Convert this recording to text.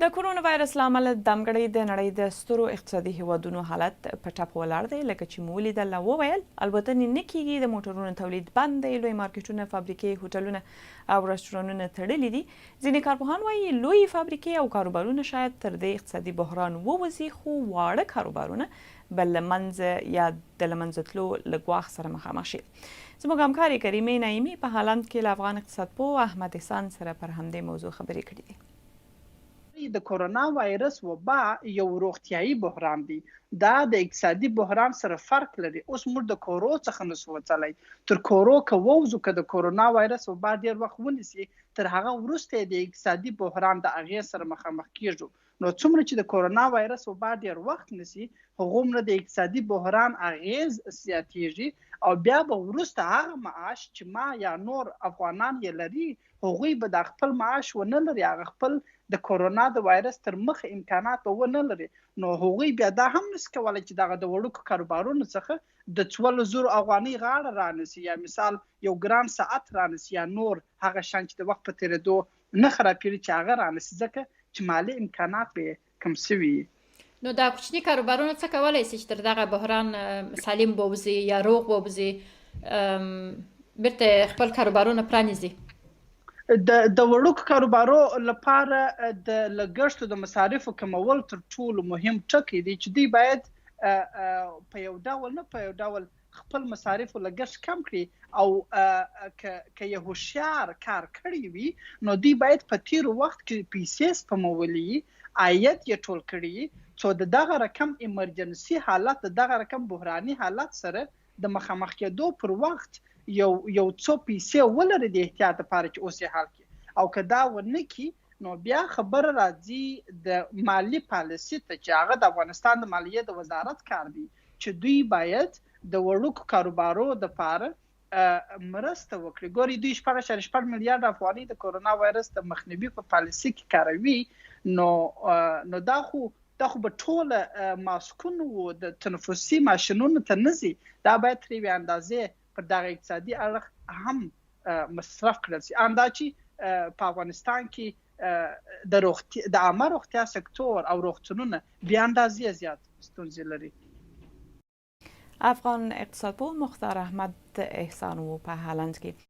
د کرونا وایرس له امله دمګړۍ د نړۍ د سترو اقتصادي هیوادونو حالت په ټپ ولاړ دی. لکه چې مو ولیدل وویل البته نه کیږي، د موټرونو تولید بند دی، لوی مارکیټونه، فابریکې، هوټلونه او رستورانونه تړلي دي. ځینې کارپوهان وایي لوی فابریکې او کاروبارونه شاید تر دې اقتصادي بحران ووځي، خو واړه کاروبارونه به له منځه یا د له منځه تلو له ګواښ سره مخامخ شي. زموږ همکارې کریمې نعیمي په هالند کې له افغان اقتصاد پوه احمد احسان سره پر همدې موضوع خبرې کړې دي. د کرونا وایرس وبا یو روغتیايي بحران دی. دا د اقتصادي بحران سره فرق لري. اوس موږ د کورو څخه نسو وڅلی، تر کورو که ووځو که د کرونا وایرس وبا ډیر وخت ونیسي، تر هغه وروسته د اقتصادي بحران د اغیز سره مخامخ کیږو. نو څومره چې د کرونا وایرس وبا ډیر وخت نیسي، هغومره د اقتصادي بحران اغیز زیاتیږي او بیا به وروسته هغه معاش چې ما یا نور افغانان یې لري، هغوی به د خپل معاش ونه لري، هغه خپل د کرونا د وایرس تر مخ امکانات به ونه لري. نو هغوی بیا دا هم نشي کولی چې دغه د وړوکو کاروبارونو څخه د 14,000 افغانۍ غاړه رانیسي، یا مثال یو ګران ساعت رانیسي، یا نور هغه شیان چې د وخت په تېرېدو نه خرابېږي چې هغه رانیسي، ځکه چې مالي امکانات به کم شوي وي. نو دا کوچني کاروبارونه څه کولی شي چې تر دغه بحران سالم ووځي یا روغ ووځي، بیرته خپل کاروبارونه پرانیزي؟ د وړوکو کاروبارو لپاره د لګښتو د مصارفو کمول تر ټولو مهم ټکی دی، چې دوی باید په یو ډول نه په یو ډول خپل مصارفو لګښت کم کړي، او که یې هوښیار کار کړی وي نو دوی باید په تیرو وخت کې پیسې سپمولی، عاید یې ټول کړي، څو د دغه رقم ایمرجنسي حالت، د دغه رقم بحراني حالت سره د مخامخ کېدو پر وخت یو څو پیسې ولري د احتیاط لپاره چې اوس یې حل کړي. او که دا ونه کړي نو بیا خبره راځي د مالي پالیسي ته، چې هغه د افغانستان د مالیې د وزارت کار دی، چې دوی باید د وړوکو کاروبارو دپاره مرسته وکړي. ګوري دوی 4.4 میلیارډ افغانۍ د کرونا وایرس د مخنیوي په پالیسي کې کاروي. نو دا خو به ټوله ماسکونو د تنفسي ماشینونو ته نه ځي، دا باید تر یوې اندازې پر دغه اقتصادي اړخ هم مصرف کړل شي. همدا چې په افغانستان کې د عامه روغتیا سکتور او روغتونونه بیا اندازې زیات ستونزې لري. افغان اقتصاد پوه مختار احمد احسان و په هالند کې.